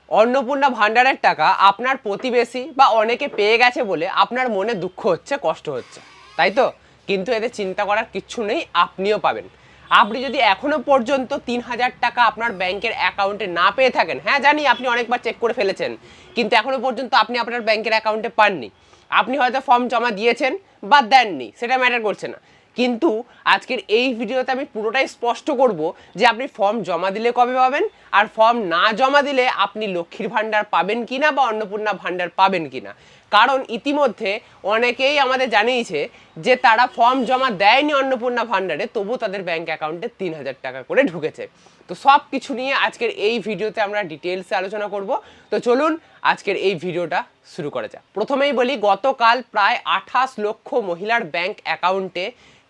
অন্নপূর্ণা ভান্ডারের টাকা আপনার প্রতিবেশী বা অনেকে পেয়ে গেছে বলে আপনার মনে দুঃখ হচ্ছে, কষ্ট হচ্ছে, তাই তো? কিন্তু এতে চিন্তা করার কিচ্ছু নেই, আপনিও পাবেন। আপনি যদি এখনো পর্যন্ত 3,000 টাকা আপনার ব্যাংকের অ্যাকাউন্টে না পেয়ে থাকেন, হ্যাঁ জানি আপনি অনেকবার চেক করে ফেলেছেন, কিন্তু এখনো পর্যন্ত আপনি আপনার ব্যাংকের অ্যাকাউন্টে পাননি। আপনি হয়তো ফর্ম জমা দিয়েছেন বা দেননি, সেটা ম্যাটার করছে না, কিন্তু আজকের এই ভিডিওতে আমি পুরোটাই স্পষ্ট করব যে আপনি ফর্ম জমা দিলে কবে পাবেন, আর ফর্ম না জমা দিলে আপনি লক্ষ্মীর ভান্ডার পাবেন কিনা বা অন্নপূর্ণা ভান্ডার পাবেন কিনা। কারণ ইতিমধ্যে অনেকেই আমাদের জানিয়েছে যে তারা ফর্ম জমা দেয়নি অন্নপূর্ণা ভান্ডারে, তবু তাদের ব্যাংক অ্যাকাউন্টে 3,000 টাকা করে ঢুকেছে। তো সব কিছু নিয়ে আজকের এই ভিডিওতে আমরা ডিটেলসে আলোচনা করব। তো চলুন আজকের এই ভিডিওটা শুরু করা যাক। প্রথমেই বলি, গতকাল প্রায় 28 লক্ষ মহিলার ব্যাংক অ্যাকাউন্টে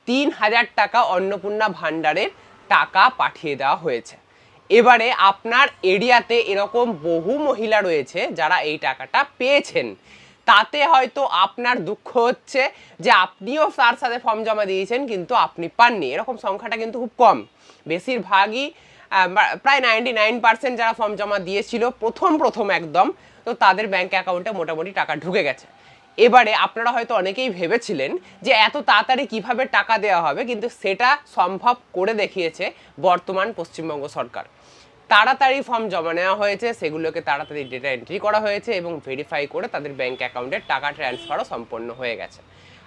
3,000 টাকা অন্নপূর্ণা ভান্ডারের টাকা পাঠিয়ে দেওয়া হয়েছে। এবারে আপনার এরিয়াতে এরকম বহু মহিলা রয়েছে যারা এই টাকাটা পেয়েছেন, তাতে হয়তো আপনার দুঃখ হচ্ছে যে আপনিও তার সাথে ফর্ম জমা দিয়েছেন কিন্তু আপনি পাননি। এরকম সংখ্যাটা কিন্তু খুব কম, বেশিরভাগই প্রায় 99% যারা ফর্ম জমা দিয়েছিল প্রথম একদম, তো তাদের ব্যাংক অ্যাকাউন্টে মোটামুটি টাকা ঢুকে গেছে। এবারে আপনারা হয়তো অনেকেই ভেবেছিলেন যে এত তাড়াতাড়ি কিভাবে টাকা দেওয়া হবে, কিন্তু সেটা সম্ভব করে দেখিয়েছে বর্তমান পশ্চিমবঙ্গ সরকার। তাড়াতাড়ি ফর্ম জমা নেওয়া হয়েছে, সেগুলোকে তাড়াতাড়ি ডেটা এন্ট্রি করা হয়েছে এবং ভেরিফাই করে তাদের ব্যাংক অ্যাকাউন্টে টাকা ট্রান্সফারও সম্পন্ন হয়ে গেছে।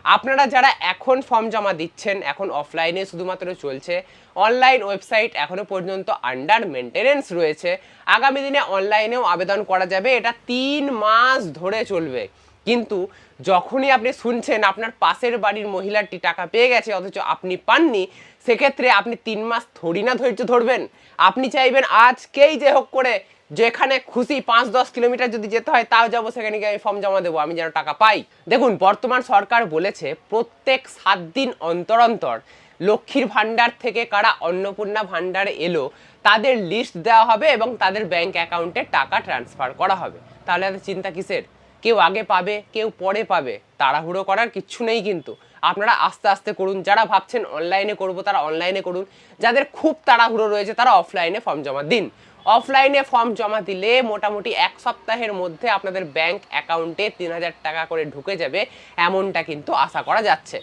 আপনারা যারা এখন ফর্ম জমা দিচ্ছেন, এখন অফলাইনে শুধুমাত্র চলছে, অনলাইন ওয়েবসাইট এখনো পর্যন্ত আন্ডার মেনটেনেন্স রয়েছে, আগামী দিনে অনলাইনেও আবেদন করা যাবে, এটা 3 মাস ধরে চলবে। কিন্তু যখনই আপনি শুনছেন আপনার পাশের বাড়ির মহিলাটি টাকা পেয়ে গেছে অথচ আপনি পাননি, সেক্ষেত্রে আপনি 3 মাস থোড়ি না ধৈর্য ধরবেন। আপনি চাইবেন আজকেই যে হোক করে, যেখানে খুশি 5-10 কিলোমিটার যদি যেতে হয় তাও যাবো, সেখানে গিয়ে আমি ফর্ম জমা দেবো, আমি যেন টাকা পাই। দেখুন, বর্তমান সরকার বলেছে প্রত্যেক 7 দিন অন্তর অন্তর লক্ষ্মীর ভান্ডার থেকে কারা অন্নপূর্ণা ভান্ডারে এলো তাদের লিস্ট দেওয়া হবে এবং তাদের ব্যাংক অ্যাকাউন্টে টাকা ট্রান্সফার করা হবে। তাহলে এত চিন্তা কিসের? কেউ আগে পাবে, কেউ পরে পাবে, তাড়াহুড়ো করার কিচ্ছু নেই। কিন্তু আপনারা আস্তে আস্তে করুন। যারা ভাবছেন অনলাইনে করব তারা অনলাইনে করুন, যাদের খুব তাড়াহুড়ো রয়েছে তারা অফলাইনে ফর্ম জমা দিন। অফলাইনে ফর্ম জমা দিলে মোটামুটি 1 সপ্তাহের মধ্যে আপনাদের ব্যাংক অ্যাকাউন্টে 3,000 টাকা করে ঢুকে যাবে, এমনটা কিন্তু আশা করা যাচ্ছে।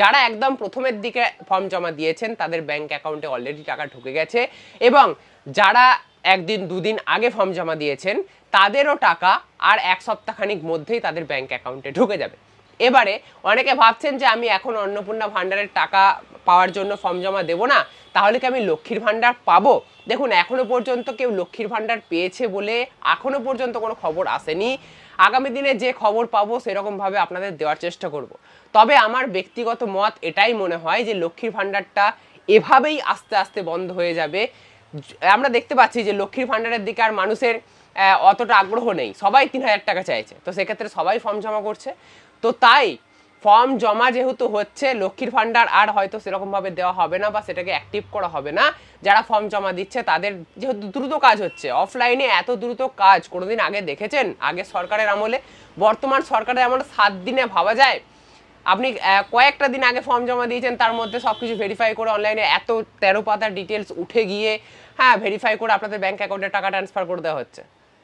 যারা একদম প্রথমের দিকে ফর্ম জমা দিয়েছেন তাদের ব্যাংক অ্যাকাউন্টে অলরেডি টাকা ঢুকে গেছে, এবং যারা 1-2 দিন আগে ফর্ম জমা দিয়েছেন তাদেরও টাকা আর 1 সপ্তাহখানিক মধ্যেই তাদের ব্যাংক অ্যাকাউন্টে ঢুকে যাবে। এবারে অনেকে ভাবছেন যে আমি এখন অন্নপূর্ণা ভান্ডারের টাকা পাওয়ার জন্য ফর্ম জমা দেবো না, তাহলে কি আমি লক্ষ্মীর ভান্ডার পাবো? দেখুন, এখনো পর্যন্ত কেউ লক্ষ্মীর ভান্ডার পেয়েছে বলে এখনো পর্যন্ত কোনো খবর আসেনি। আগামী দিনে যে খবর পাবো সেরকমভাবে আপনাদের দেওয়ার চেষ্টা করব। তবে আমার ব্যক্তিগত মত এটাই মনে হয় যে লক্ষ্মীর ভান্ডারটা এভাবেই আস্তে আস্তে বন্ধ হয়ে যাবে। আমরা দেখতে পাচ্ছি যে লক্ষ্মীর ভান্ডারের দিকে আর মানুষের অতটা আগ্রহ নেই, সবাই 3,000 টাকা চাইছে, তো সেক্ষেত্রে সবাই ফর্ম জমা করছে। তো তাই ফর্ম জমা যেহেতু হচ্ছে, লক্ষ্মীর ভান্ডার আর হয়তো সেরকমভাবে দেওয়া হবে না বা সেটাকে অ্যাক্টিভ করা হবে না। যারা ফর্ম জমা দিচ্ছে তাদের যেহেতু দ্রুত কাজ হচ্ছে, অফলাইনে এত দ্রুত কাজ কোনোদিন আগে দেখেছেন? আগে সরকারের আমলে, বর্তমান সরকারের আমলে 7 দিনে ভাবা যায়? আপনি কয়েকটা দিন আগে ফর্ম জমা দিয়েছেন, তার মধ্যে সব কিছু ভেরিফাই করে অনলাইনে এত 13 পাতার ডিটেলস উঠে গিয়ে হ্যাঁ ভেরিফাই করে আপনাদের ব্যাংক অ্যাকাউন্টে টাকা ট্রান্সফার করে দেওয়া হচ্ছে।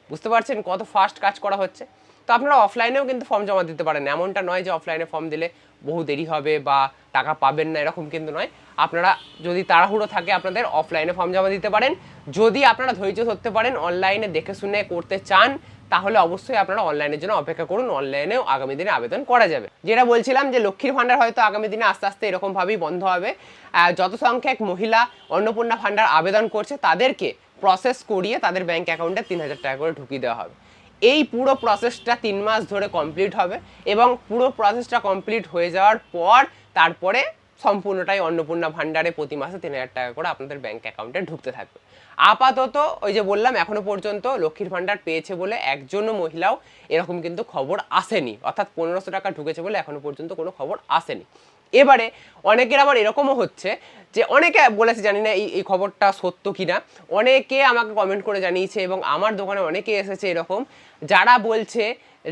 বুঝতে পারছেন কত ফাস্ট কাজ করা হচ্ছে? তো আপনারা অফলাইনেও কিন্তু ফর্ম জমা দিতে পারেন, এমনটা নয় যে অফলাইনে ফর্ম দিলে বহু দেরি হবে বা টাকা পাবেন না, এরকম কিন্তু নয়। আপনারা যদি তাড়াহুড়ো থাকে আপনাদের অফলাইনে ফর্ম জমা দিতে পারেন। যদি আপনারা ধৈর্য ধরতে পারেন, অনলাইনে দেখে শুনে করতে চান, তাহলে অবশ্যই আপনারা অনলাইনের জন্য অপেক্ষা করুন, অনলাইনেও আগামী দিনে আবেদন করা যাবে। যেটা বলছিলাম যে লক্ষ্মীর ভান্ডার হয়তো আগামী দিনে আস্তে আস্তে এরকমভাবেই বন্ধ হবে। যত সংখ্যক মহিলা অন্নপূর্ণা ভান্ডার আবেদন করছে তাদেরকে প্রসেস করিয়ে তাদের ব্যাংক অ্যাকাউন্টে 3,000 টাকা করে ঢুকিয়ে দেওয়া হবে। এই পুরো প্রসেসটা 3 মাস ধরে কমপ্লিট হবে, এবং পুরো প্রসেসটা কমপ্লিট হয়ে যাওয়ার পর তারপরে সম্পূর্ণটাই অন্নপূর্ণা ভান্ডারে প্রতি মাসে 3,000 টাকা করে আপনাদের ব্যাংক অ্যাকাউন্টে ঢুকতে থাকবে। আপাতত ওই যে বললাম, এখনো পর্যন্ত লক্ষ্মীর ভান্ডার পেয়েছে বলে একজনও মহিলাও এরকম কিন্তু খবর আসেনি, অর্থাৎ 1,500 টাকা ঢুকেছে বলে এখনো পর্যন্ত কোনো খবর আসেনি। এবারে অনেকের আবার এরকমও হচ্ছে যে, অনেকে বলেছে, জানি না এই খবরটা সত্য কিনা, অনেকে আমাকে কমেন্ট করে জানিয়েছে এবং আমার দোকানে অনেকে এসেছে এরকম, যারা বলছে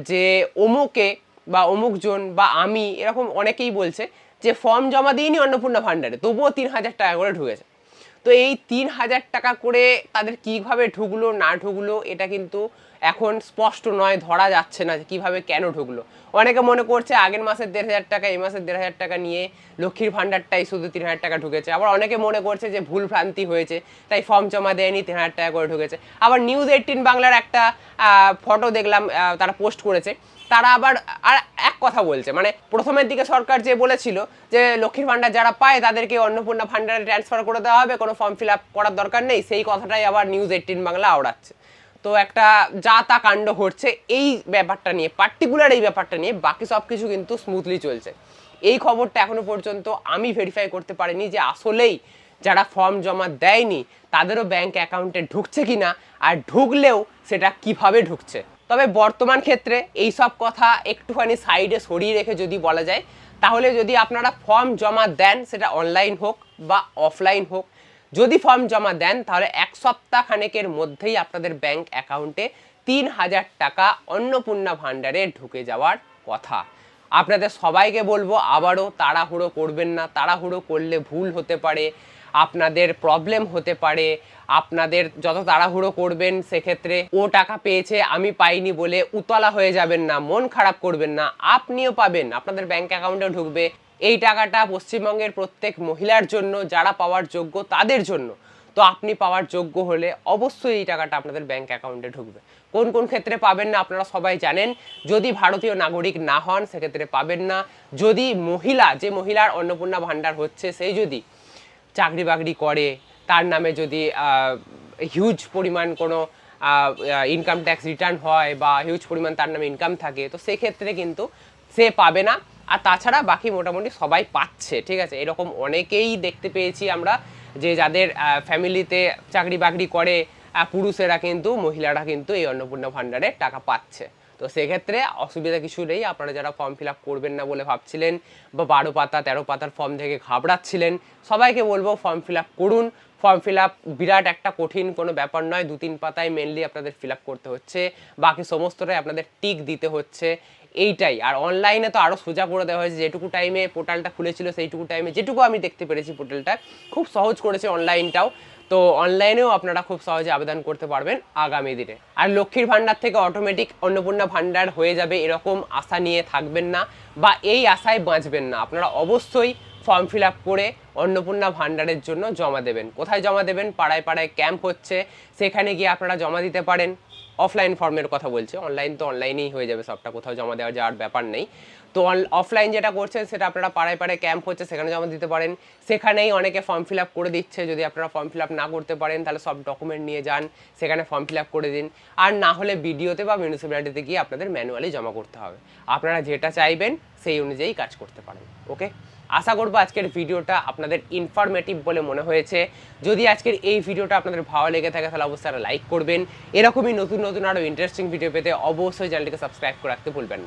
যে অমুকে বা অমুকজন বা আমি, এরকম অনেকেই বলছে যে ফর্ম জমা দিইনি অন্নপূর্ণা ভান্ডারে, তবুও 3,000 টাকা করে ঢুকেছে। তো এই 3,000 টাকা করে তাদের কিভাবে ঢুকলো না ঢুকলো, এটা কিন্তু এখন স্পষ্ট নয়, ধরা যাচ্ছে না যে কীভাবে কেন ঢুকলো। অনেকে মনে করছে আগের মাসের 1,500 টাকা এই মাসের 1,500 টাকা নিয়ে লক্ষ্মীর ভাণ্ডারটাই শুধু 3,000 টাকা ঢুকেছে। আবার অনেকে মনে করছে যে ভুল ভ্রান্তি হয়েছে, তাই ফর্ম জমা দেয়নি, 3,000 টাকা করে ঢুকেছে। আবার নিউজ 18 বাংলার একটা ফটো দেখলাম, তারা পোস্ট করেছে, তারা আবার আর এক কথা বলছে, মানে প্রথমের দিকে সরকার যে বলেছিল যে লক্ষ্মীর ভাণ্ডার যারা পায় তাদেরকে অন্নপূর্ণা ভাণ্ডারে ট্রান্সফার করে দেওয়া হবে, কোনো ফর্ম ফিল আপ করার দরকার নেই, সেই কথাটাই আবার নিউজ 18 বাংলা আওড়াচ্ছে। তো একটা যা তা কাণ্ড ঘটছে এই ব্যাপারটা নিয়ে, পার্টিকুলার এই ব্যাপারটা নিয়ে। বাকি সব কিছু কিন্তু স্মুথলি চলছে। এই খবরটা এখনো পর্যন্ত আমি ভেরিফাই করতে পারিনি যে আসলেই যারা ফর্ম জমা দেয়নি তাদেরও ব্যাংক অ্যাকাউন্টে ঢুকছে কিনা, আর ঢুকলেও সেটা কিভাবে ঢুকছে। তবে বর্তমান ক্ষেত্রে এই সব কথা একটুখানি সাইডে সরিয়ে রেখে যদি বলা যায়, তাহলে যদি আপনারা ফর্ম জমা দেন, সেটা অনলাইন হোক বা অফলাইন হোক, যদি ফর্ম জমা দেন তাহলে 1 সপ্তাহ খানেকের মধ্যেই আপনাদের ব্যাংক অ্যাকাউন্টে 3,000 টাকা অন্নপূর্ণা ভাণ্ডারে ঢুকে যাওয়ার কথা। আপনাদের সবাইকে বলবো আবারও তাড়াহুড়ো করবেন না। তাড়াহুড়ো করলে ভুল হতে পারে, আপনাদের প্রবলেম হতে পারে। আপনাদের যত তাড়াহুড়ো করবেন সেক্ষেত্রে ও টাকা পেয়েছে আমি পাইনি বলে উতলা হয়ে যাবেন না, মন খারাপ করবেন না, আপনিও পাবেন, আপনাদের ব্যাংক অ্যাকাউন্টে ঢুকবে। এই টাকাটা পশ্চিমবঙ্গের প্রত্যেক মহিলার জন্য, যারা পাওয়ার যোগ্য তাদের জন্য। তো আপনি পাওয়ার যোগ্য হলে অবশ্যই এই টাকাটা আপনাদের ব্যাংক অ্যাকাউন্টে ঢুকবে। কোন কোন ক্ষেত্রে পাবেন না আপনারা সবাই জানেন। যদি ভারতীয় নাগরিক না হন সেক্ষেত্রে পাবেন না। যদি মহিলা, যে মহিলার অন্নপূর্ণা ভাণ্ডার হচ্ছে, সেই যদি চাকরি বাকরি করে, তার নামে যদি হিউজ পরিমাণ কোনো ইনকাম ট্যাক্স রিটার্ন হয় বা হিউজ পরিমাণ তার নামে ইনকাম থাকে, তো সেক্ষেত্রে কিন্তু সে পাবে না। আর তাছাড়া বাকি মোটামুটি সবাই পাচ্ছে, ঠিক আছে। এরকম অনেকেই দেখতে পেয়েছি আমরা, যে যাদের ফ্যামিলিতে চাকরি বাকরি করে পুরুষেরা, কিন্তু মহিলারা কিন্তু এই অন্নপূর্ণা ভাণ্ডারে টাকা পাচ্ছে। তো সেক্ষেত্রে অসুবিধা কিছু নেই। আপনারা যারা ফর্ম ফিল আপ করবেন না বলে ভাবছিলেন, বা 12 পাতা 13 পাতার ফর্ম থেকে ঘাবড়াচ্ছিলেন, সবাইকে বলবো ফর্ম ফিল আপ করুন। ফর্ম ফিল আপ বিরাট একটা কঠিন কোনো ব্যাপার নয়, 2-3 পাতায় মেনলি আপনাদের ফিল আপ করতে হচ্ছে, বাকি সমস্তটাই আপনাদের টিক দিতে হচ্ছে, এইটাই। আর অনলাইনে তো আরও সোজা করে দেওয়া হয়েছে, যেটুকু টাইমে পোর্টালটা খুলেছিল সেইটুকু টাইমে যেটুকু আমি দেখতে পেরেছি পোর্টালটা খুব সহজ করেছে অনলাইনটাও। তো অনলাইনেও আপনারা খুব সহজে আবেদন করতে পারবেন আগামী দিনে। আর লক্ষ্মীর ভাণ্ডার থেকে অটোমেটিক অন্নপূর্ণা ভাণ্ডার হয়ে যাবে এরকম আশা নিয়ে থাকবেন না, বা এই আশায় বাঁচবেন না। আপনারা অবশ্যই ফর্ম ফিল আপ করে অন্নপূর্ণা ভাণ্ডারের জন্য জমা দেবেন। কোথায় জমা দেবেন? পাড়ায় পাড়ায় ক্যাম্প হচ্ছে, সেখানে গিয়ে আপনারা জমা দিতে পারেন। অফলাইন ফর্মের কথা বলছে, অনলাইন তো অনলাইনেই হয়ে যাবে সবটা, কোথাও জমা দেওয়া যাওয়ার ব্যাপার নেই। তো অফলাইন যেটা করছেন সেটা আপনারা পাড়ায় পাড়ায় ক্যাম্প হচ্ছে, সেখানে জমা দিতে পারেন। সেখানেই অনেকে ফর্ম ফিল আপ করে দিচ্ছে। যদি আপনারা ফর্ম ফিল আপ না করতে পারেন তাহলে সব ডকুমেন্ট নিয়ে যান, সেখানে ফর্ম ফিল আপ করে দিন। আর না হলে বিডিওতে বা মিউনিসিপ্যালিটিতে গিয়ে আপনাদের ম্যানুয়ালি জমা করতে হবে। আপনারা যেটা চাইবেন সেই অনুযায়ী কাজ করতে পারেন। ওকে, আশা করবো আজকের ভিডিওটা আপনাদের ইনফরমেটিভ বলে মনে হয়েছে। যদি আজকের এই ভিডিওটা আপনাদের ভালো লেগে থাকে তাহলে অবশ্যই লাইক করবেন। এরকমই নতুন নতুন আরও ইন্টারেস্টিং ভিডিও পেতে অবশ্যই চ্যানেলটিকে সাবস্ক্রাইব করে রাখতে ভুলবেন না।